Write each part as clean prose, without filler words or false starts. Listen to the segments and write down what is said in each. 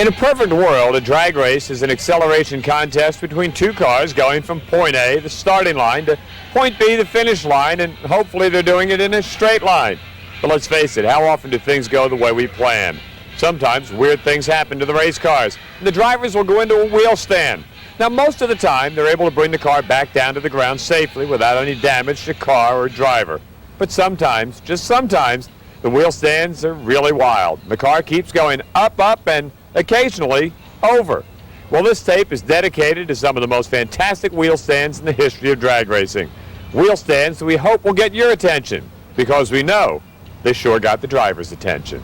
In a perfect world, a drag race is an acceleration contest between two cars going from point A, the starting line, to point B, the finish line, and hopefully they're doing it in a straight line. But let's face it, how often do things go the way we plan? Sometimes weird things happen to the race cars, and the drivers will go into a wheel stand. Now, most of the time, they're able to bring the car back down to the ground safely without any damage to car or driver. But sometimes, just sometimes, the wheel stands are really wild. The car keeps going up, and occasionally over. Well, this tape is dedicated to some of the most fantastic wheel stands in the history of drag racing. Wheel stands that we hope will get your attention, because we know they sure got the driver's attention.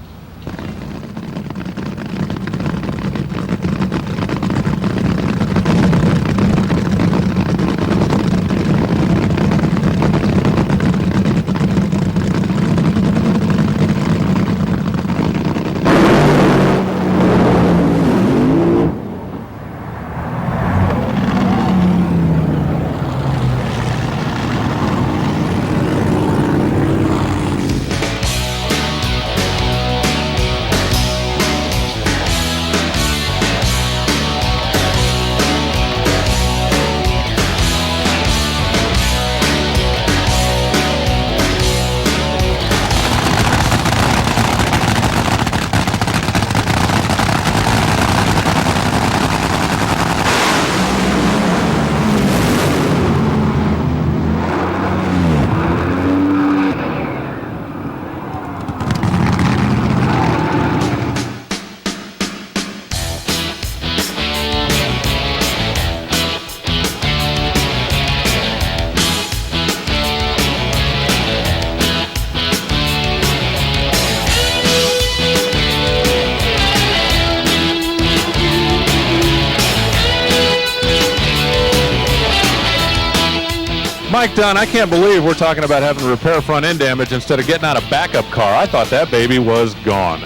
Mike Dunn, I can't believe we're talking about having to repair front end damage instead of getting out a backup car. I thought that baby was gone.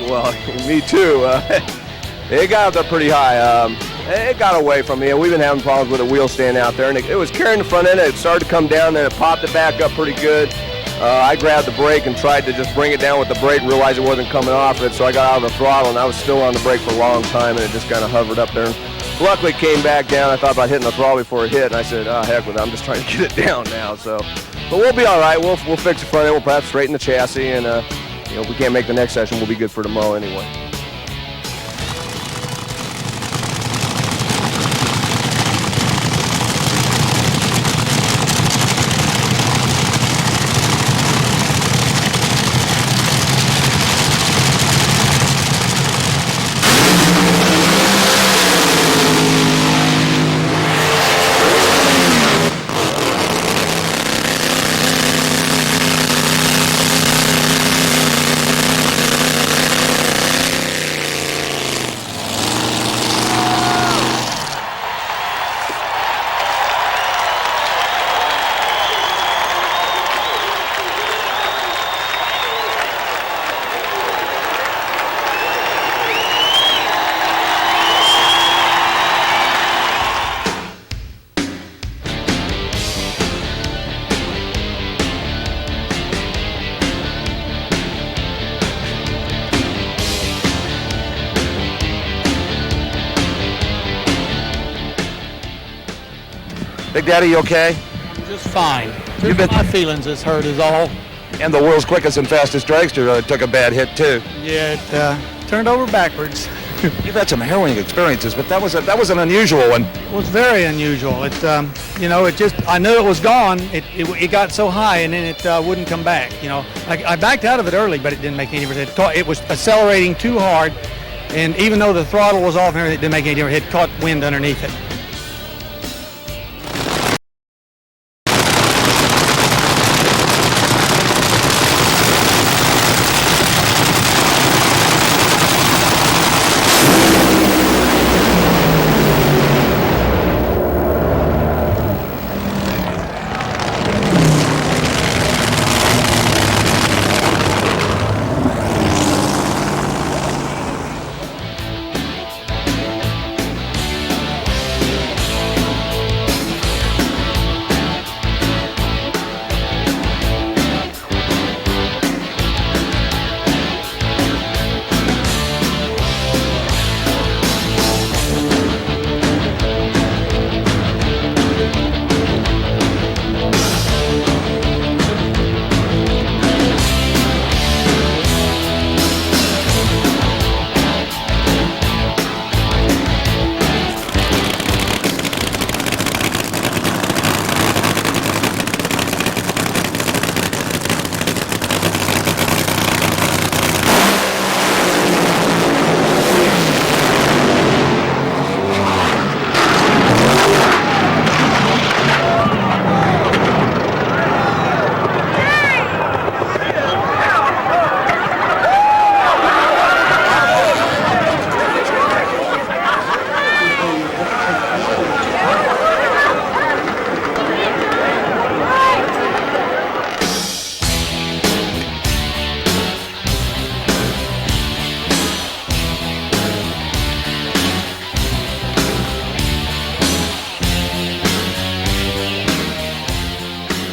Well, me too. It got up there pretty high. It got away from me. We've been having problems with a wheel stand out there, and it was carrying the front end. It started to come down, then it popped it back up pretty good. I grabbed the brake and tried to just bring it down with the brake, realized it wasn't coming off it, so I got out of the throttle, and I was still on the brake for a long time, and it just kind of hovered up there. Luckily, it came back down. I thought about hitting the throttle before it hit, and I said, oh, heck with it. I'm just trying to get it down now. So, but we'll be all right. We'll fix the front end. We'll perhaps straighten the chassis, and if we can't make the next session, we'll be good for tomorrow anyway. Big Daddy, you okay? I'm just fine. Just my feelings is hurt is all. And the world's quickest and fastest dragster took a bad hit too. Yeah, it turned over backwards. You've had some harrowing experiences, but that was an unusual one. It was very unusual. It I knew it was gone. It got so high and then it wouldn't come back. I backed out of it early, but it didn't make any difference. It was accelerating too hard, and even though the throttle was off and everything, it didn't make any difference. It caught wind underneath it.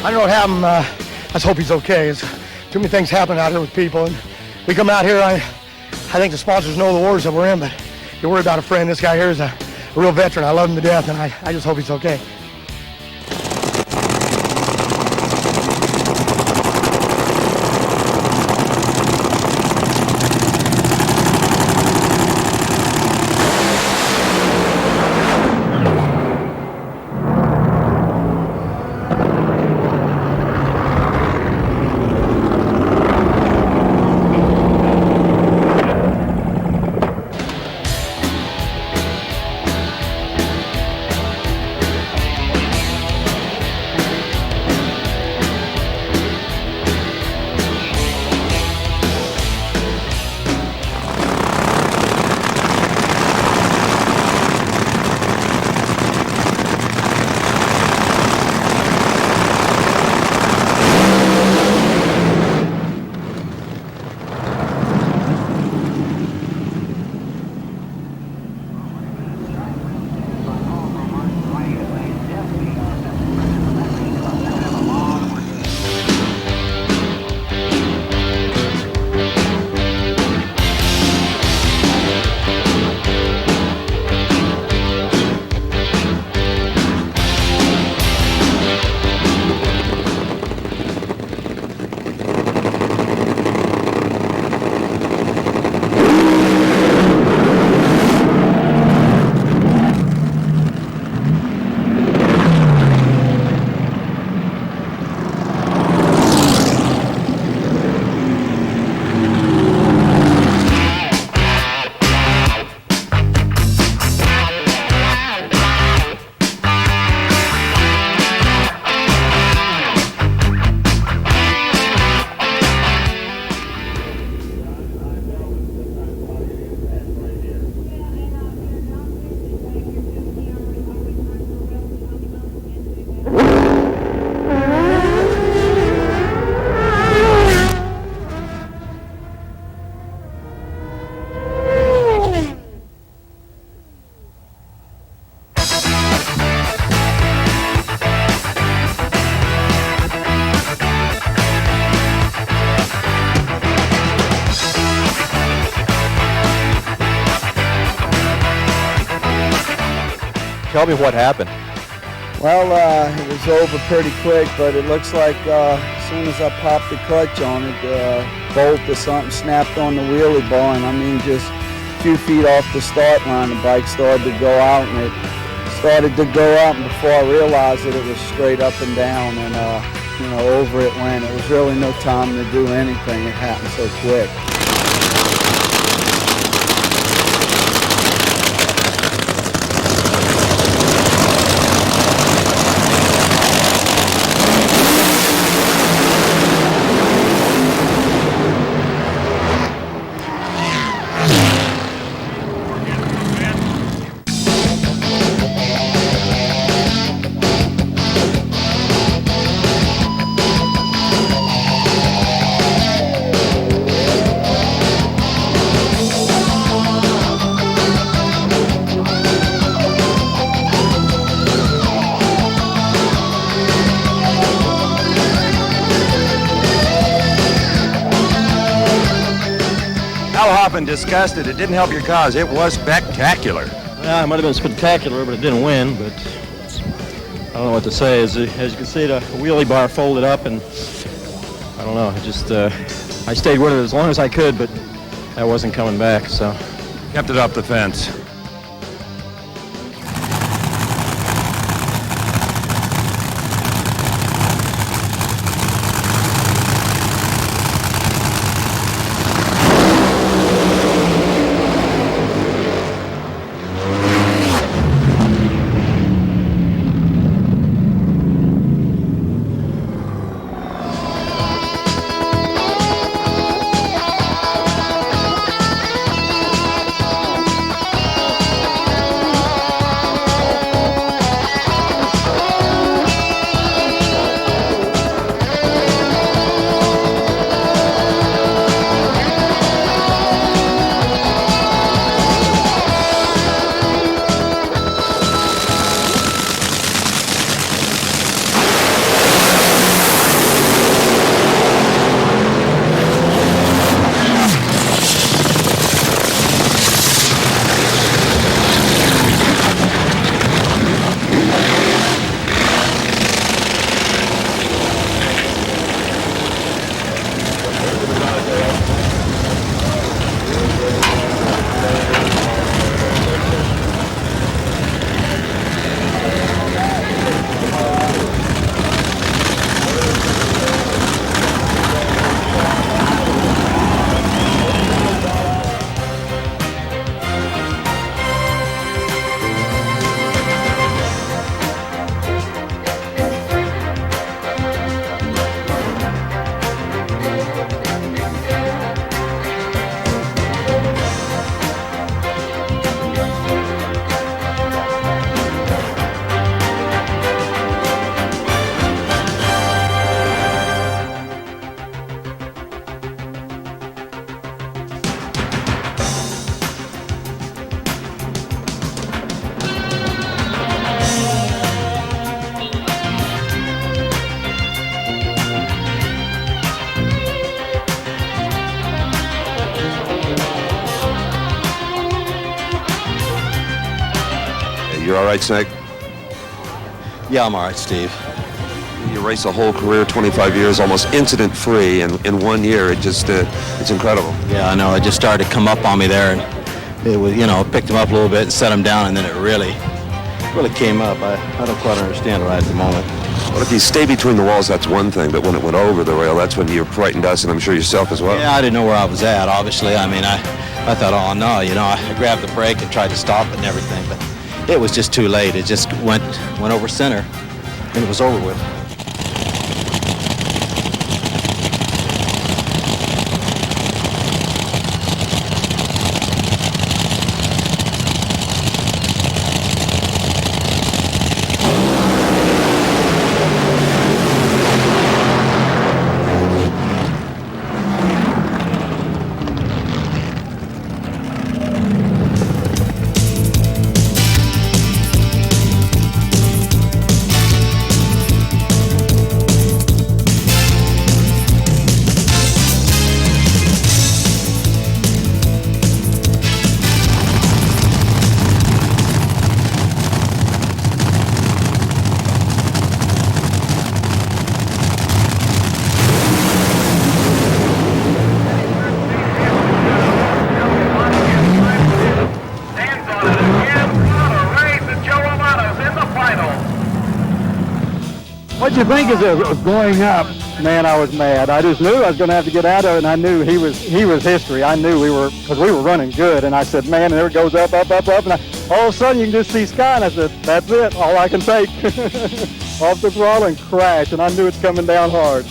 I don't know what happened. I just hope he's okay. It's, too many things happen out here with people. And we come out here, I think the sponsors know the wars that we're in, but you worry about a friend. This guy here is a real veteran. I love him to death, and I just hope he's okay. Tell me what happened. Well, it was over pretty quick, but it looks like as soon as I popped the clutch on it, bolt or something snapped on the wheelie bar, and I mean just a few feet off the start line, the bike started to go out, and it started to go out, and before I realized it, it was straight up and down, and over it went. It was really no time to do anything. It happened so quick. And disgusted. It didn't help your cause. It was spectacular. Yeah, it might have been spectacular, but it didn't win. But I don't know what to say. As you can see, the wheelie bar folded up, and I don't know. I stayed with it as long as I could, but that wasn't coming back. So Kept it up the fence. You're all right, Snake? Yeah, I'm all right, Steve. You race a whole career, 25 years, almost incident-free, and in 1 year, it's incredible. Yeah, I know. It just started to come up on me there, and it was, picked him up a little bit and set him down, and then it really came up. I don't quite understand it right at the moment. Well, if you stay between the walls, that's one thing, but when it went over the rail, that's when you frightened us, and I'm sure yourself as well. Yeah, I didn't know where I was at, obviously. I mean, I thought, oh, no, I grabbed the brake and tried to stop it and everything, but it was just too late. It just went over center, and it was over with. What you think of going up? Man, I was mad. I just knew I was going to have to get out of it, and I knew he was history. I knew because we were running good, and I said, man, and there it goes up, and all of a sudden you can just see sky, and I said, that's it, all I can take. Off the throttle and crash, and I knew it's coming down hard.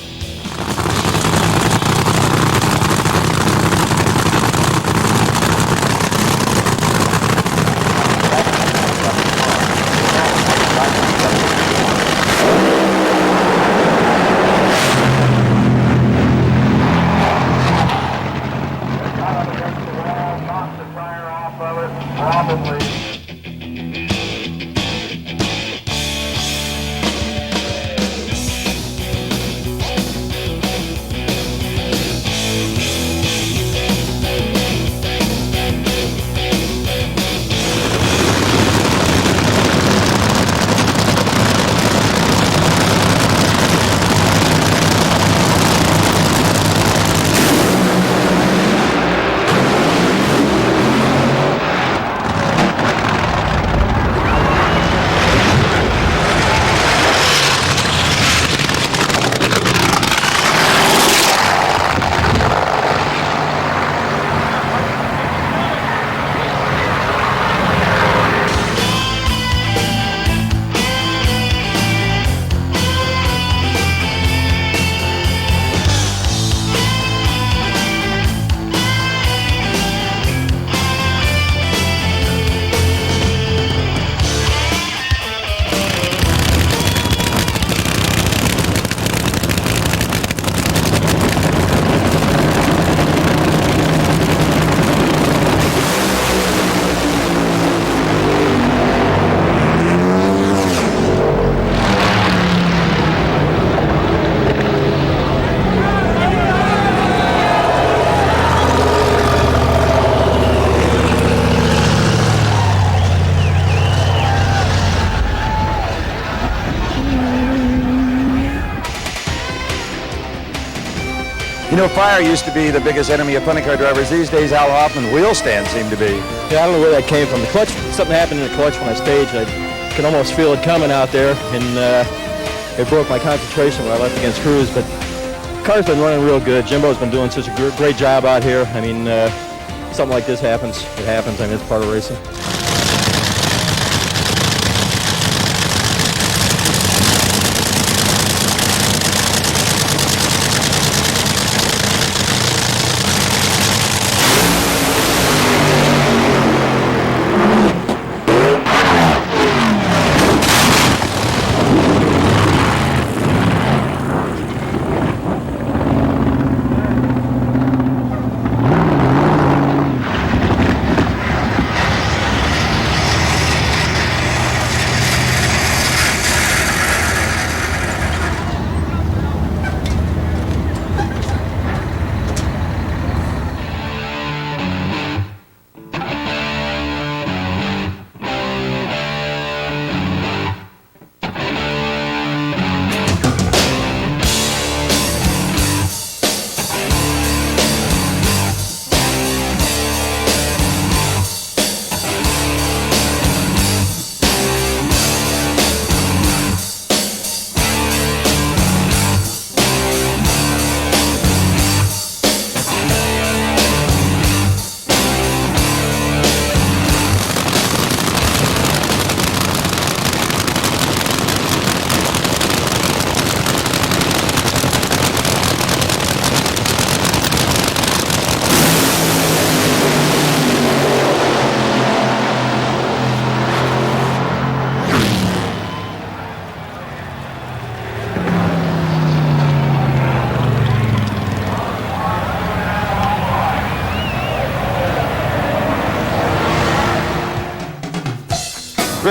Fire used to be the biggest enemy of funny car drivers. These days, Al Hoffman wheel stands seem to be. Yeah, I don't know where that came from. The clutch, something happened in the clutch when I staged. I could almost feel it coming out there, and it broke my concentration when I left against Cruz. But the car's been running real good. Jimbo's been doing such a great job out here. I mean, something like this happens. It happens. I mean, it's part of racing.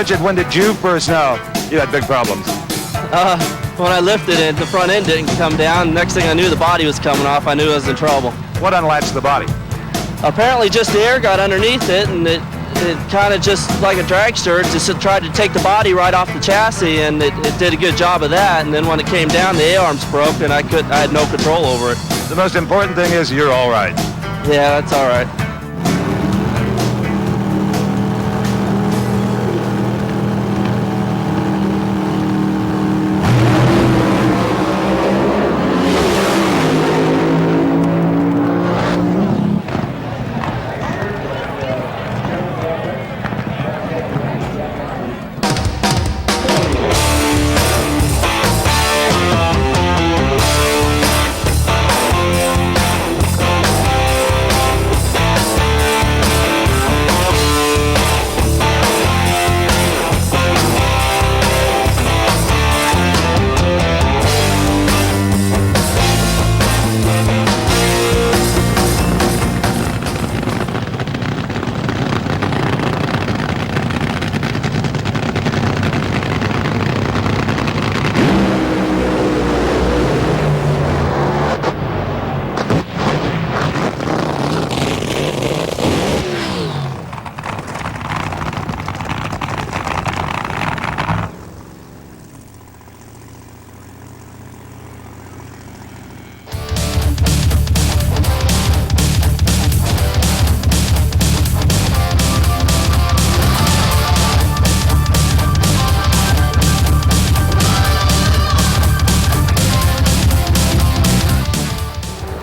Richard, when did you first know you had big problems? When I lifted it, the front end didn't come down. Next thing I knew, the body was coming off. I knew I was in trouble. What unlatched the body? Apparently just the air got underneath it, and it kind of just like a dragster, just tried to take the body right off the chassis, and it did a good job of that. And then when it came down, the A-arms broke, and I had no control over it. The most important thing is you're all right. Yeah, that's all right.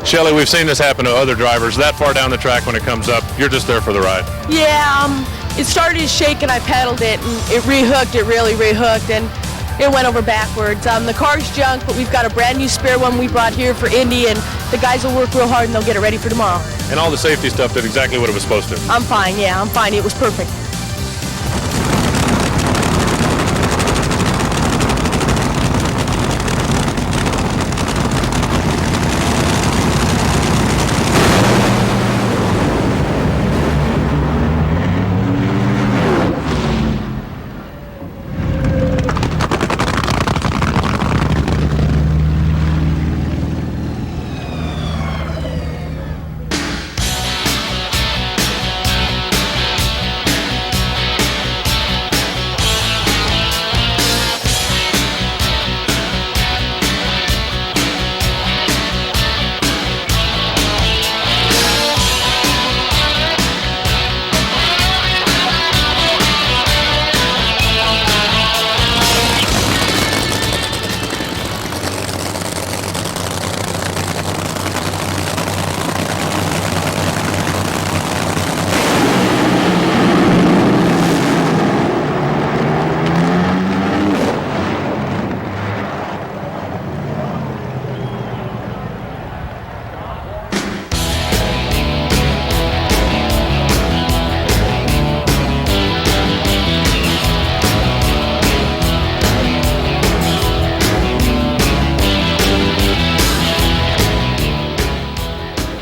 Shelly, we've seen this happen to other drivers. That far down the track when it comes up, you're just there for the ride. Yeah, it started to shake and I pedaled it and it rehooked, it really rehooked, and it went over backwards. The car's junk, but we've got a brand new spare one we brought here for Indy, and the guys will work real hard and they'll get it ready for tomorrow. And all the safety stuff did exactly what it was supposed to. I'm fine, yeah, I'm fine. It was perfect.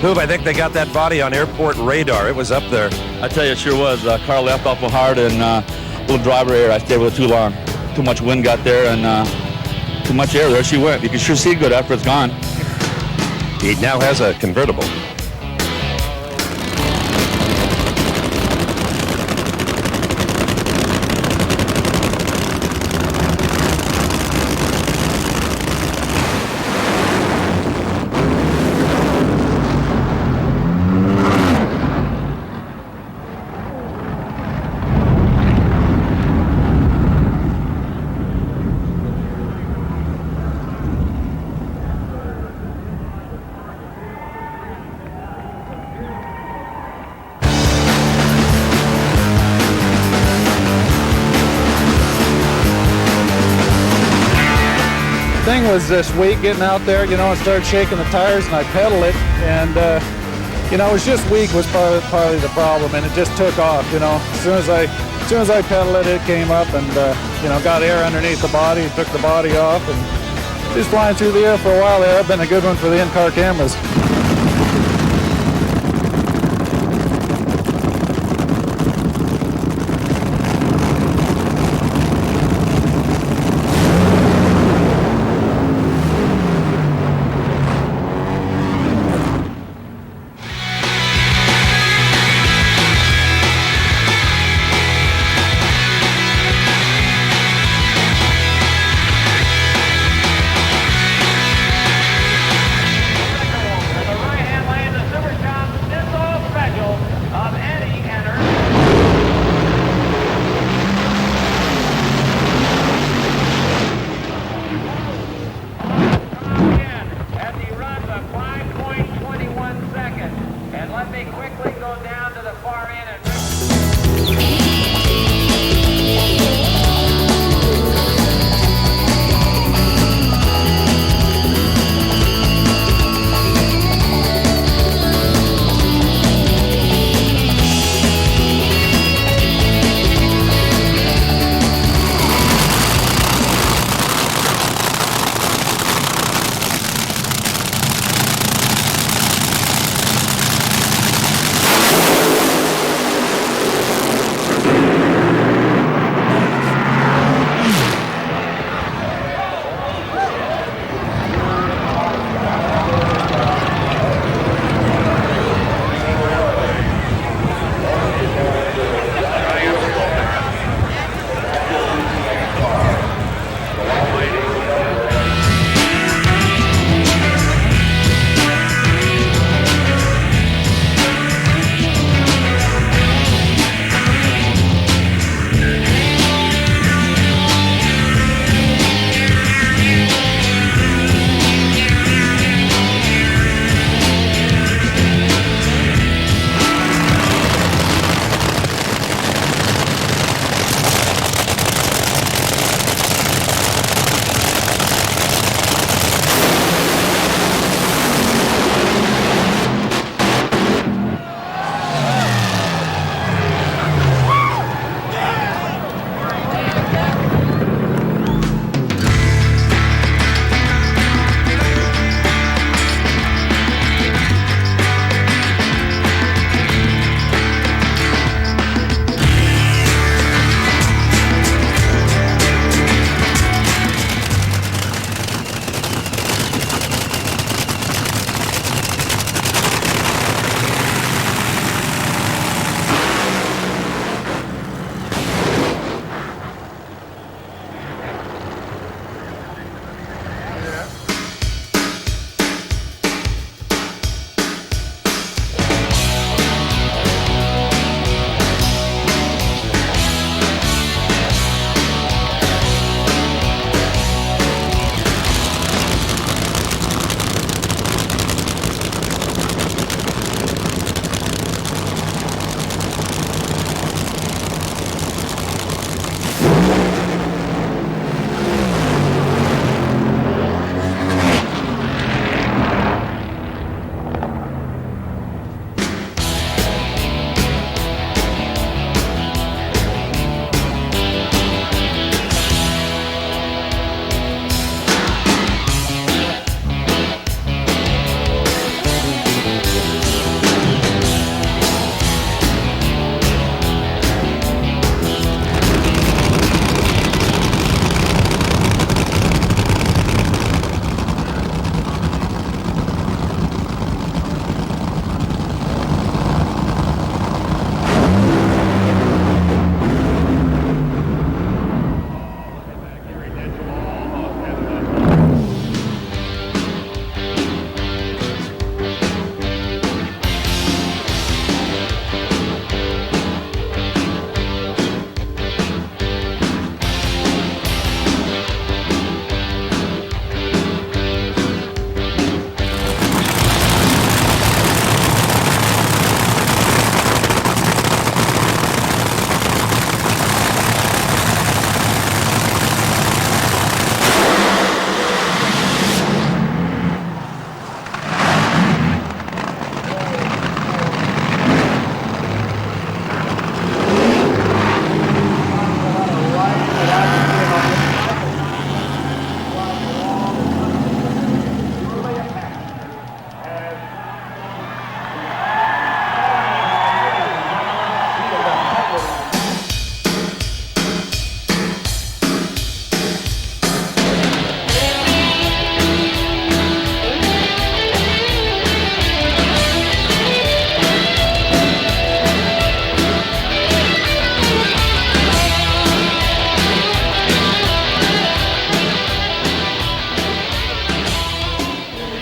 Hoop, I think they got that body on airport radar. It was up there. I tell you, it sure was. Car left awful hard and little driver error. I stayed with it too long. Too much wind got there and too much air. There she went. You can sure see it good after it's gone. He now has a convertible. Thing was this week getting out there, and started shaking the tires, and I pedaled it, and it was just weak was partly the problem, and it just took off. As soon as I pedaled it, it came up and got air underneath the body, took the body off, and just flying through the air for a while there. I've been a good one for the in-car cameras. me quickly go down to the far end and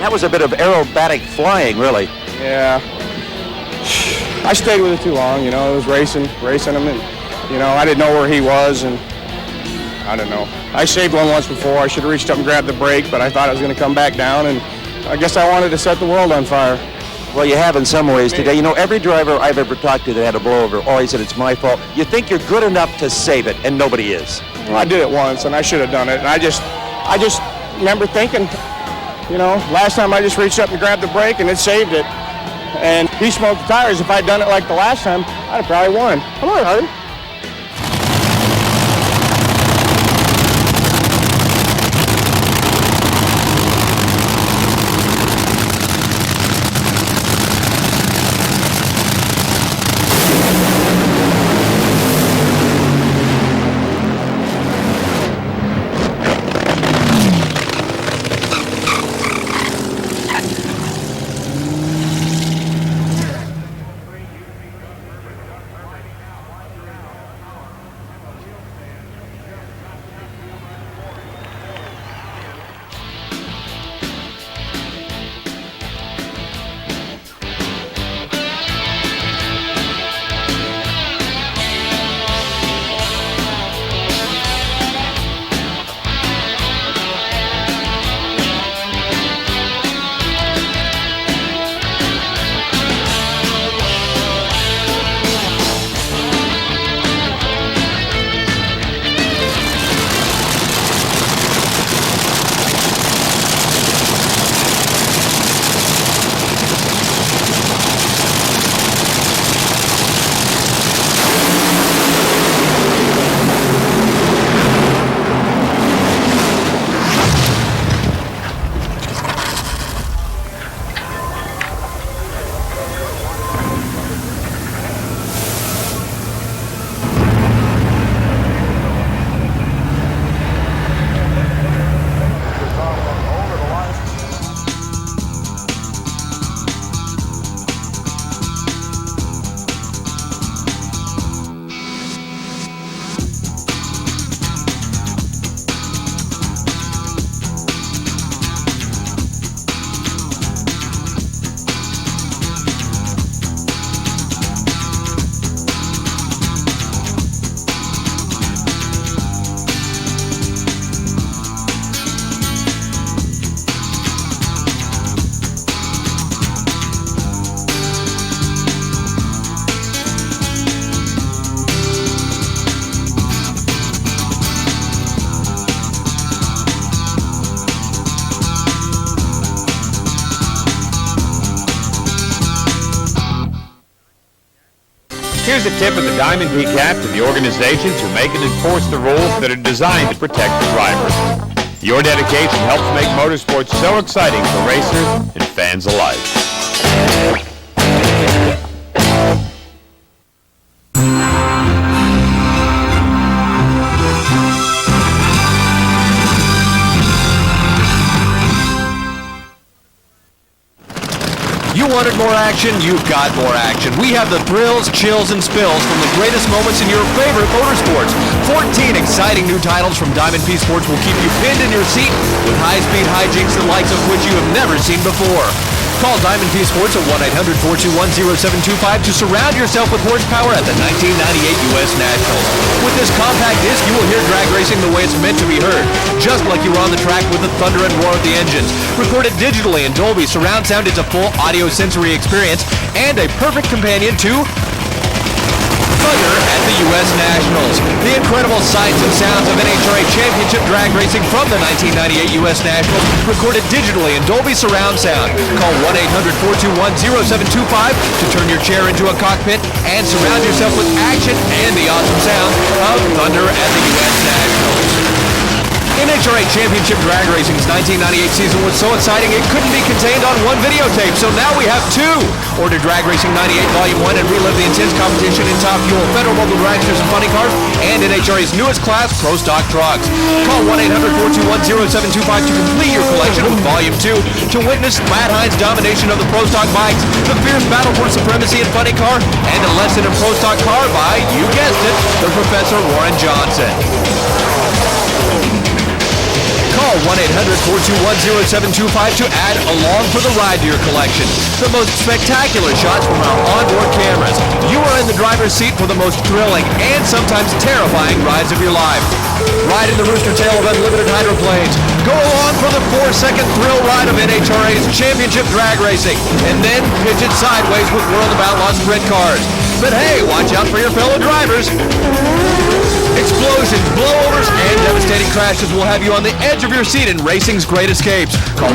That was a bit of aerobatic flying, really. Yeah. I stayed with it too long, you know. It was racing him, and, you know, I didn't know where he was, and I don't know. I saved one once before. I should have reached up and grabbed the brake, but I thought I was going to come back down, and I guess I wanted to set the world on fire. Well, you have in some ways today. You know, every driver I've ever talked to that had a blowover always said it's my fault. You think you're good enough to save it, and nobody is. Well, I did it once, and I should have done it. And I just remember thinking, you know, last time I just reached up and grabbed the brake, and it saved it. And he smoked the tires. If I'd done it like the last time, I'd have probably won. Come on, Hardy. Here's a tip of the Diamond PCAP to the organizations who make and enforce the rules that are designed to protect the drivers. Your dedication helps make motorsports so exciting for racers and fans alike. You wanted more action, you've got more action. We have the thrills, chills, and spills from the greatest moments in your favorite motorsports. 14 exciting new titles from Diamond P Sports will keep you pinned in your seat with high-speed hijinks the likes of which you have never seen before. Call Diamond P Sports at 1-800-421-0725 to surround yourself with horsepower at the 1998 U.S. Nationals. With this compact disc, you will hear drag racing the way it's meant to be heard, just like you were on the track with the thunder and roar of the engines. Recorded digitally in Dolby Surround Sound, it's a full audio sensory experience and a perfect companion to Thunder at the U.S. Nationals. The incredible sights and sounds of NHRA Championship drag racing from the 1998 U.S. Nationals, recorded digitally in Dolby Surround Sound. Call 1-800-421-0725 to turn your chair into a cockpit and surround yourself with action and the awesome sound of Thunder at the U.S. Nationals. NHRA Championship Drag Racing's 1998 season was so exciting it couldn't be contained on one videotape, so now we have two. Order Drag Racing 98 Volume 1 and relive the intense competition in Top Fuel, Federal Mobile Dragsters and Funny Cars, and NHRA's newest class, Pro Stock Trucks. Call 1-800-421-0725 to complete your collection with Volume 2 to witness Matt Hines' domination of the Pro Stock bikes, the fierce battle for supremacy in Funny Car, and a lesson in Pro Stock Car by, you guessed it, the Professor Warren Johnson. Call Call 1-800-421-0725 to add along for the ride to your collection. The most spectacular shots from our onboard cameras. You are in the driver's seat for the most thrilling and sometimes terrifying rides of your life. Ride in the rooster tail of unlimited hydroplanes. Go along for the 4-second thrill ride of NHRA's championship drag racing. And then pitch it sideways with World of Outlaws sprint cars. But hey, watch out for your fellow drivers. Explosions, blowovers, and devastating crashes will have you on the edge of your seat in racing's great escapes. Call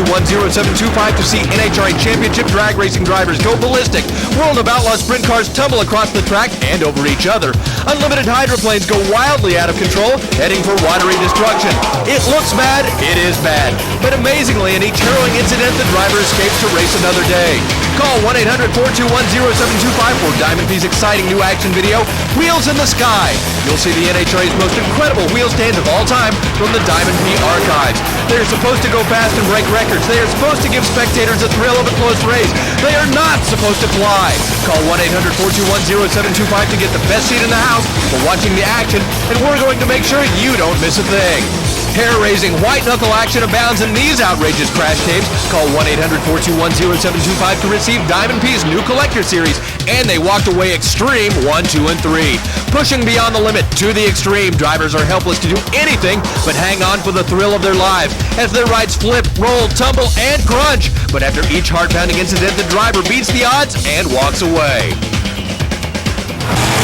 1-800-421-0725 to see NHRA Championship drag racing drivers go ballistic. World of Outlaws sprint cars tumble across the track and over each other. Unlimited hydroplanes go wildly out of control, heading for watery destruction. It looks bad, it is bad. But amazingly, in each harrowing incident, the driver escapes to race another day. Call 1-800-421-0725 for Diamond P's exciting new action video, Wheels in the Sky. You'll see the NHRA's most incredible wheel stands of all time from the Diamond P archives. They're supposed to go fast and break records. They are supposed to give spectators the thrill of a close race. They are not supposed to fly. Call 1-800-421-0725 to get the best seat in the house for watching the action, and we're going to make sure you don't miss a thing. Hair-raising white-knuckle action abounds in these outrageous crash tapes. Call 1-800-421-0725 to receive Diamond P's new collector series, and They Walked Away Extreme 1, 2, and 3. Pushing beyond the limit to the extreme, drivers are helpless to do anything but hang on for the thrill of their lives as their rides flip, roll, tumble, and crunch. But after each heart-pounding incident, the driver beats the odds and walks away.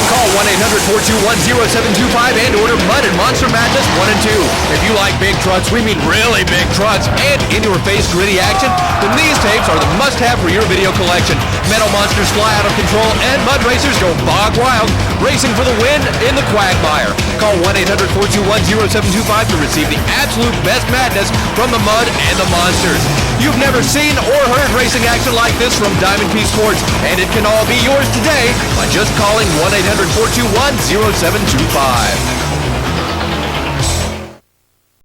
Call 1-800-421-0725 and order Mud and Monster Madness 1 and 2. If you like big trucks, we mean really big trucks, and in-your-face gritty action, then these tapes are the must-have for your video collection. Metal monsters fly out of control, and mud racers go bog wild, racing for the win in the quagmire. Call 1-800-421-0725 to receive the absolute best madness from the mud and the monsters. You've never seen or heard racing action like this from Diamond P Sports, and it can all be yours today by just calling 1-800-421-0725.